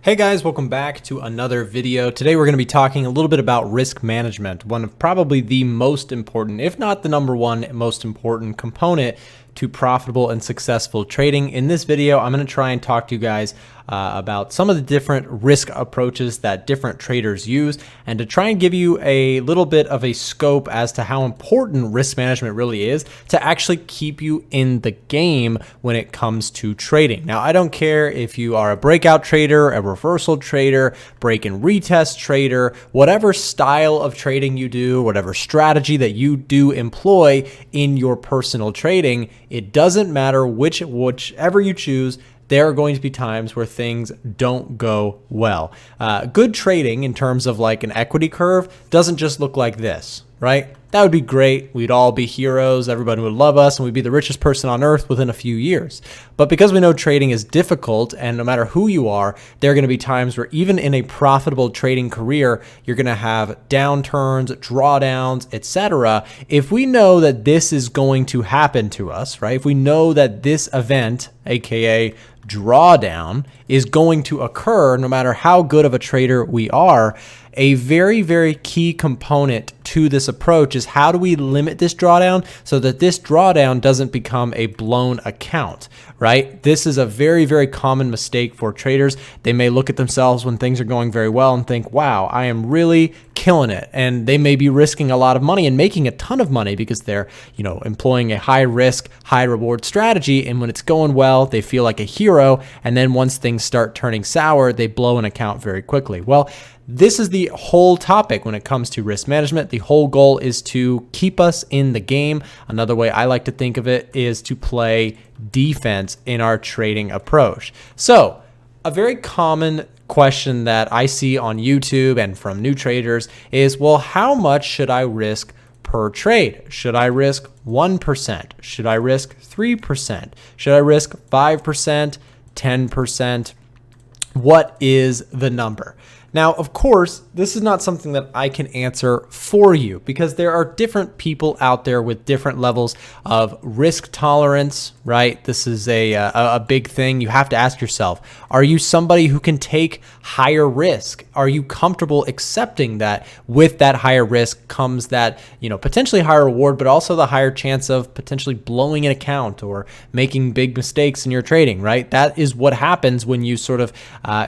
Hey guys, welcome back to another video. Today we're going to be talking a little bit about risk management, one of probably the most important, if not the number one most important component to profitable and successful trading. In this video, I'm going to try and talk to you guys about some of the different risk approaches that different traders use, and to try and give you a little bit of a scope as to how important risk management really is to actually keep you in the game when it comes to trading. Now, I don't care if you are a breakout trader, a reversal trader, break and retest trader, whatever style of trading you do, whatever strategy that you do employ in your personal trading, it doesn't matter whichever you choose. There are going to be times where things don't go well. Good trading in terms of like an equity curve doesn't just look like this, right? That would be great. We'd all be heroes. Everybody would love us and we'd be the richest person on earth within a few years. But because we know trading is difficult, and no matter who you are, there are going to be times where even in a profitable trading career, you're going to have downturns, drawdowns, etc. If we know that this is going to happen to us, right? If we know that this event, aka drawdown, is going to occur no matter how good of a trader we are, a very, very key component to this approach is how do we limit this drawdown so that this drawdown doesn't become a blown account, right? This is a very, very common mistake for traders. They may look at themselves when things are going very well and think, wow, I am really killing it. And they may be risking a lot of money and making a ton of money because they're, employing a high risk, high reward strategy. And when it's going well, they feel like a hero. And then once things start turning sour, they blow an account very quickly. Well, this is the whole topic when it comes to risk management. The whole goal is to keep us in the game. Another way I like to think of it is to play defense in our trading approach. So, a very common question that I see on YouTube and from new traders is, well, how much should I risk per trade? Should I risk 1%? Should I risk 3%? Should I risk 5%, 10%? What is the number? Now, of course, this is not something that I can answer for you because there are different people out there with different levels of risk tolerance, right? This is a big thing. You have to ask yourself, are you somebody who can take higher risk? Are you comfortable accepting that with that higher risk comes that, potentially higher reward, but also the higher chance of potentially blowing an account or making big mistakes in your trading, right? That is what happens when you sort of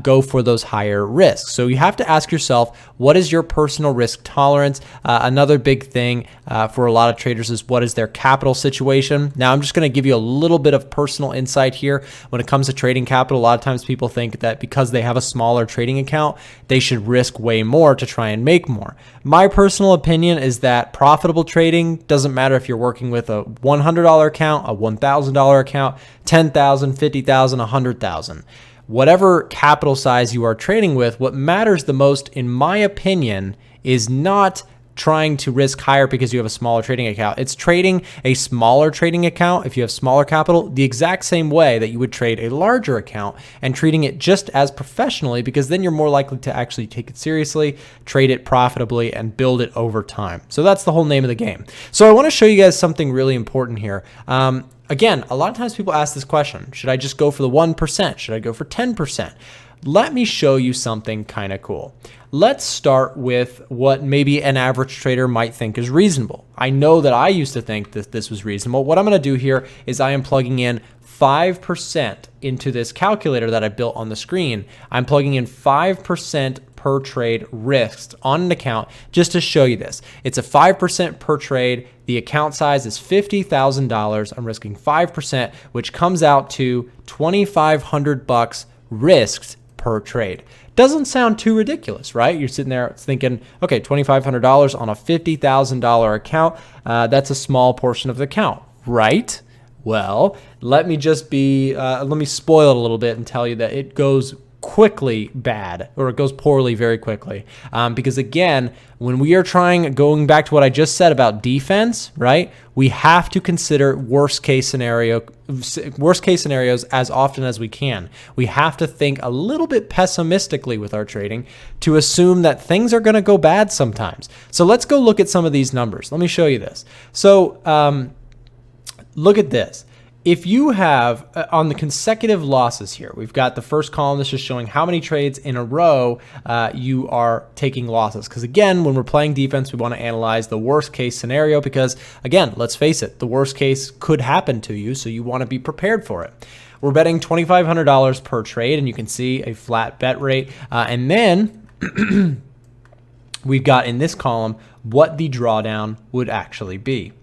go for those higher risks. So you have to ask yourself, what is your personal risk tolerance? Another big thing for a lot of traders is what is their capital situation. Now, I'm just going to give you a little bit of personal insight here. When it comes to trading capital, a lot of times people think that because they have a smaller trading account, they should risk way more to try and make more. My personal opinion is that profitable trading doesn't matter if you're working with a $100 account, a $1,000 account, $10,000, $50,000, $100,000. Whatever capital size you are trading with, what matters the most, in my opinion, is not trying to risk higher because you have a smaller trading account. It's trading a smaller trading account, if you have smaller capital, the exact same way that you would trade a larger account, and treating it just as professionally, because then you're more likely to actually take it seriously, trade it profitably, and build it over time. So that's the whole name of the game. So I want to show you guys something really important here. Again, a lot of times people ask this question, should I just go for the 1%? Should I go for 10%? Let me show you something kind of cool. Let's start with what maybe an average trader might think is reasonable. I know that I used to think that this was reasonable. What I'm going to do here is I am plugging in 5% into this calculator that I built on the screen. I'm plugging in 5% per trade risks on an account just to show you this. It's a 5% per trade. The account size is $50,000. I'm risking 5%, which comes out to $2,500 risked per trade. Doesn't sound too ridiculous, right? You're sitting there thinking, okay, $2,500 on a $50,000 account. That's a small portion of the account, right? Well, let me spoil it a little bit and tell you that it goes quickly bad, or it goes poorly very quickly. Because again, when we are going back to what I just said about defense, right? We have to consider worst case scenarios as often as we can. We have to think a little bit pessimistically with our trading to assume that things are going to go bad sometimes. So let's go look at some of these numbers. Let me show you this. So look at this. if you have on the consecutive losses here, we've got the first column. This is showing how many trades in a row you are taking losses. Because again, when we're playing defense, we want to analyze the worst case scenario because again, let's face it, the worst case could happen to you. So you want to be prepared for it. We're betting $2,500 per trade, and you can see a flat bet rate. And then we've got in this column what the drawdown would actually be.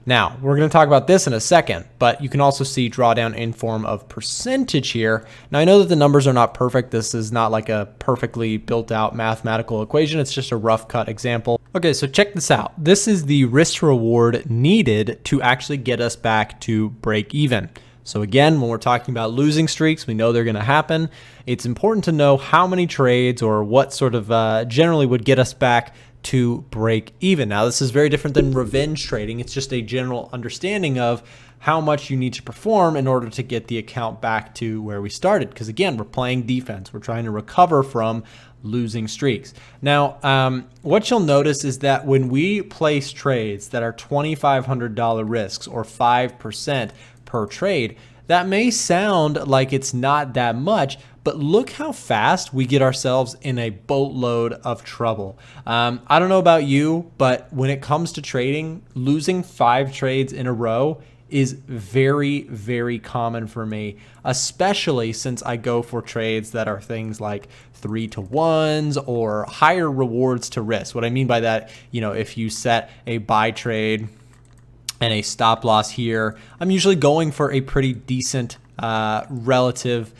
Now, we're going to talk about this in a second, but you can also see drawdown in form of percentage here. Now, I know that the numbers are not perfect. This is not like a perfectly built out mathematical equation. It's just a rough cut example. Okay, so check this out. This is the risk reward needed to actually get us back to break even. So again, when we're talking about losing streaks, we know they're going to happen. It's important to know how many trades or what sort of generally would get us back to break even. Now, this is very different than revenge trading. It's just a general understanding of how much you need to perform in order to get the account back to where we started. Because again, we're playing defense. We're trying to recover from losing streaks. Now, what you'll notice is that when we place trades that are $2,500 risks or 5% per trade, that may sound like it's not that much, but look how fast we get ourselves in a boatload of trouble. I don't know about you, but when it comes to trading, losing 5 trades in a row is very, very common for me, especially since I go for trades that are things like 3-to-1s or higher rewards to risk. What I mean by that, if you set a buy trade and a stop loss here, I'm usually going for a pretty decent relative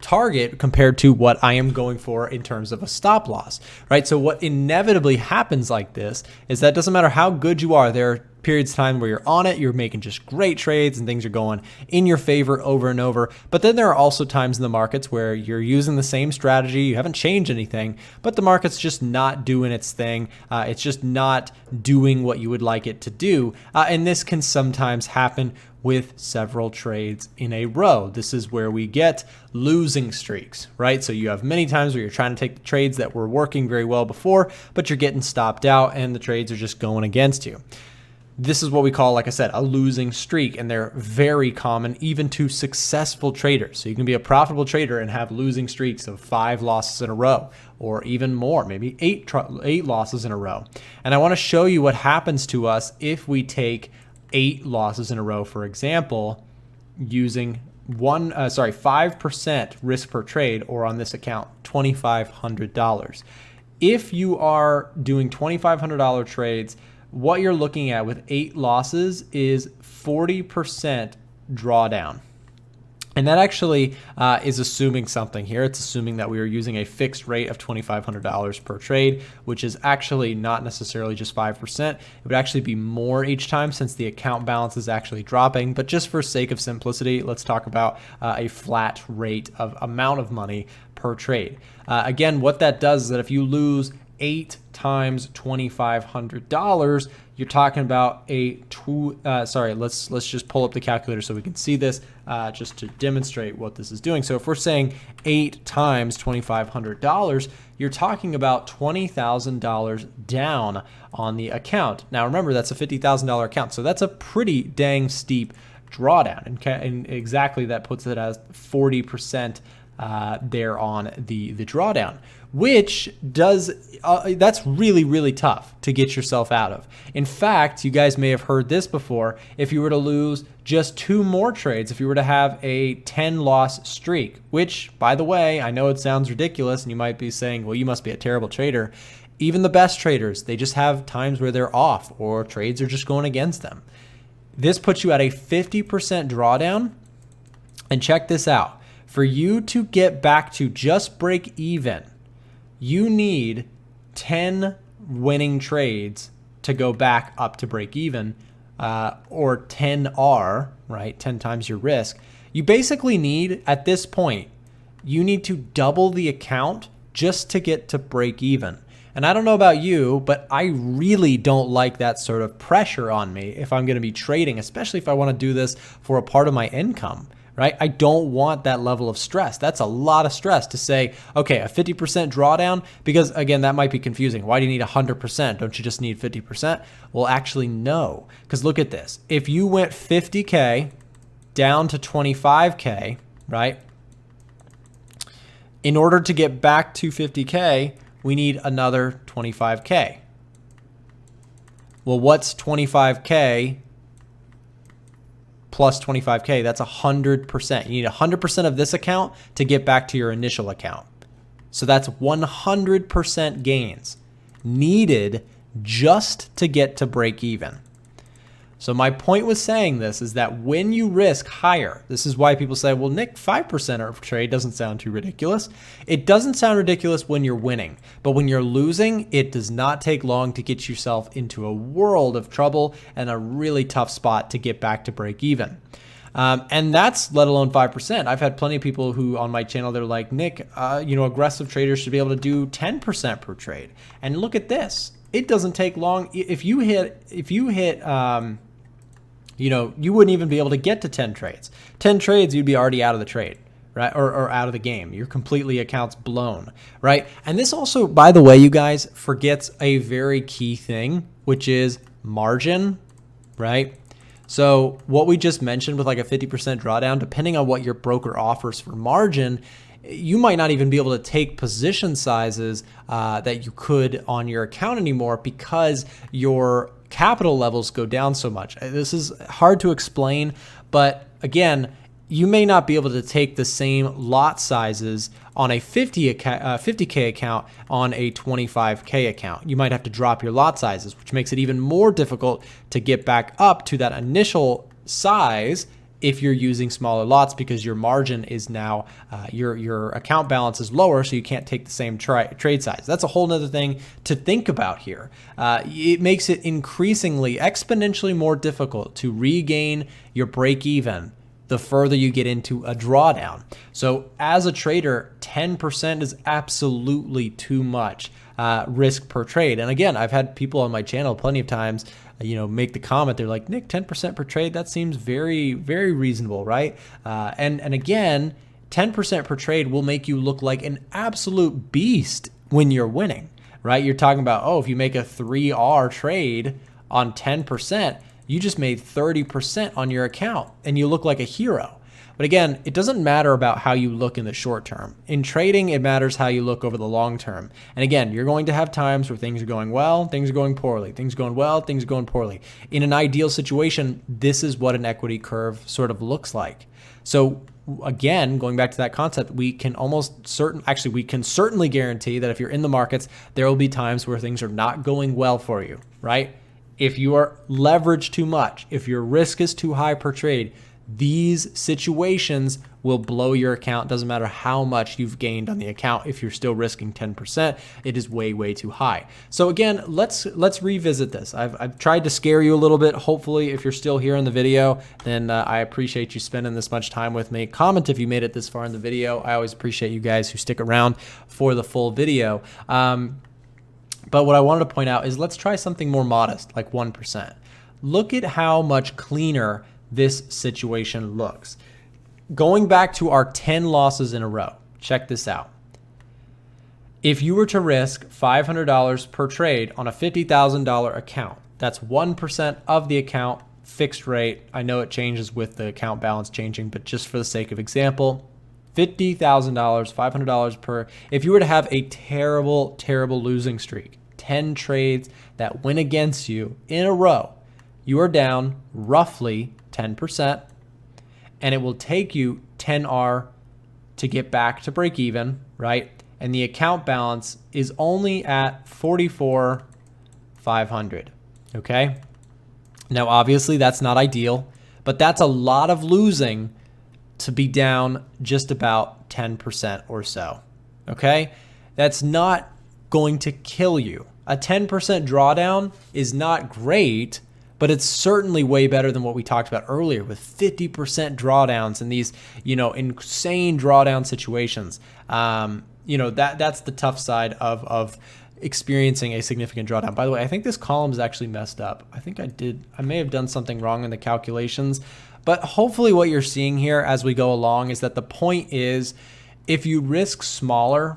target compared to what I am going for in terms of a stop loss, right? So what inevitably happens like this is that it doesn't matter how good you are, there are periods of time where you're on it, you're making just great trades and things are going in your favor over and over. But then there are also times in the markets where you're using the same strategy, you haven't changed anything, but the market's just not doing its thing. It's just not doing what you would like it to do. And this can sometimes happen with several trades in a row. This is where we get losing streaks, right? So you have many times where you're trying to take the trades that were working very well before, but you're getting stopped out and the trades are just going against you. This is what we call, like I said, a losing streak, and they're very common even to successful traders. So you can be a profitable trader and have losing streaks of 5 losses in a row, or even more, maybe 8 losses in a row. And I want to show you what happens to us if we take 8 losses in a row, for example, using 5% risk per trade, or on this account, $2,500. If you are doing $2,500 trades, what you're looking at with 8 losses is 40% drawdown. And that actually is assuming something here. It's assuming that we are using a fixed rate of $2,500 per trade, which is actually not necessarily just 5%. It would actually be more each time since the account balance is actually dropping. But just for sake of simplicity, let's talk about a flat rate of amount of money per trade. Again, what that does is that if you lose 8 times $2,500, you're talking about let's just pull up the calculator so we can see this just to demonstrate what this is doing. So if we're saying 8 times $2,500, you're talking about $20,000 down on the account. Now remember, that's a $50,000 account, so that's a pretty dang steep drawdown, and exactly that puts it as 40% there on the drawdown, which does that's really, really tough to get yourself out of. In fact, you guys may have heard this before. If you were to lose just 2 more trades, if you were to have a 10-loss streak, which, by the way, I know it sounds ridiculous and you might be saying, well, you must be a terrible trader. Even the best traders, they just have times where they're off or trades are just going against them. This puts you at a 50% drawdown. And check this out. For you to get back to just break even, you need 10 winning trades to go back up to break even, or 10R, right? 10 times your risk. You basically need, at this point, you need to double the account just to get to break even. And I don't know about you, but I really don't like that sort of pressure on me if I'm going to be trading, especially if I want to do this for a part of my income. Right? I don't want that level of stress. That's a lot of stress to say, okay, a 50% drawdown, because again, that might be confusing. Why do you need 100%? Don't you just need 50%? Well, actually, no, because look at this. If you went 50K down to 25K, right? In order to get back to 50K, we need another 25K. Well, what's 25K plus 25K? That's 100%. You need 100% of this account to get back to your initial account. So that's 100% gains needed just to get to break even. So my point with saying this is that when you risk higher, this is why people say, well, Nick, 5% of trade doesn't sound too ridiculous. It doesn't sound ridiculous when you're winning, but when you're losing, it does not take long to get yourself into a world of trouble and a really tough spot to get back to break even. And that's let alone 5%. I've had plenty of people who on my channel, they're like, Nick, aggressive traders should be able to do 10% per trade. And look at this. It doesn't take long. If you hit, you wouldn't even be able to get to 10 trades. 10 trades, you'd be already out of the trade, right? Or out of the game. Your completely account's blown, right? And this also, by the way, you guys, forgets a very key thing, which is margin, right? So what we just mentioned with like a 50% drawdown, depending on what your broker offers for margin, you might not even be able to take position sizes that you could on your account anymore because your capital levels go down so much. This is hard to explain, but again, you may not be able to take the same lot sizes on a 50K account on a 25K account. You might have to drop your lot sizes, which makes it even more difficult to get back up to that initial size if you're using smaller lots because your margin is now, your account balance is lower, so you can't take the same trade size. That's a whole nother thing to think about here. It makes it increasingly, exponentially more difficult to regain your break even the further you get into a drawdown. So as a trader, 10% is absolutely too much risk per trade. And again, I've had people on my channel plenty of times make the comment, they're like, Nick, 10% per trade, that seems very, very reasonable, right? And again, 10% per trade will make you look like an absolute beast when you're winning, right? You're talking about, if you make a 3R trade on 10%, you just made 30% on your account and you look like a hero. But again, it doesn't matter about how you look in the short term. In trading, it matters how you look over the long term. And again, you're going to have times where things are going well, things are going poorly, things are going well, things are going poorly. In an ideal situation, this is what an equity curve sort of looks like. So again, going back to that concept, we can certainly guarantee that if you're in the markets, there will be times where things are not going well for you, right? If you are leveraged too much, if your risk is too high per trade, these situations will blow your account. Doesn't matter how much you've gained on the account. If you're still risking 10%, it is way, way too high. So again, let's revisit this. I've tried to scare you a little bit. Hopefully, if you're still here in the video, then I appreciate you spending this much time with me. Comment if you made it this far in the video. I always appreciate you guys who stick around for the full video. But what I wanted to point out is let's try something more modest, like 1%. Look at how much cleaner this situation looks. Going back to our 10 losses in a row, check this out. If you were to risk $500 per trade on a $50,000 account, that's 1% of the account, fixed rate. I know it changes with the account balance changing, but just for the sake of example, $50,000, $500 per. If you were to have a terrible, terrible losing streak, 10 trades that went against you in a row, you are down roughly 10%, and it will take you 10R to get back to break even, right? And the account balance is only at 44,500, okay? Now, obviously, that's not ideal, but that's a lot of losing to be down just about 10% or so, okay? That's not going to kill you. A 10% drawdown is not great, but it's certainly way better than what we talked about earlier with 50% drawdowns in these, insane drawdown situations. That's the tough side of experiencing a significant drawdown. By the way, I think this column is actually messed up. I may have done something wrong in the calculations, but hopefully what you're seeing here as we go along is that the point is if you risk smaller,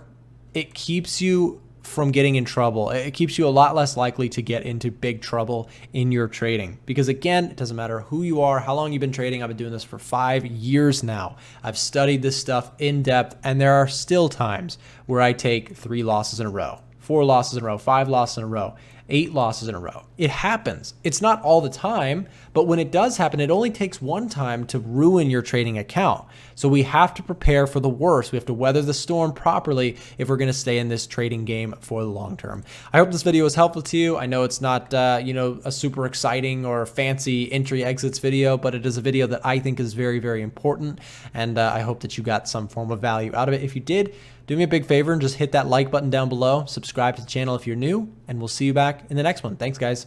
it keeps you from getting in trouble. It keeps you a lot less likely to get into big trouble in your trading. Because again, it doesn't matter who you are, how long you've been trading. I've been doing this for 5 years now. I've studied this stuff in depth, and there are still times where I take 3 losses in a row, 4 losses in a row, 5 losses in a row, 8 losses in a row. It happens. It's not all the time, but when it does happen, it only takes one time to ruin your trading account. So we have to prepare for the worst. We have to weather the storm properly if we're going to stay in this trading game for the long term. I hope this video was helpful to you. I know it's not, a super exciting or fancy entry exits video, but it is a video that I think is very, very important. And I hope that you got some form of value out of it. If you did, do me a big favor and just hit that like button down below. Subscribe to the channel if you're new, and we'll see you back in the next one. Thanks, guys.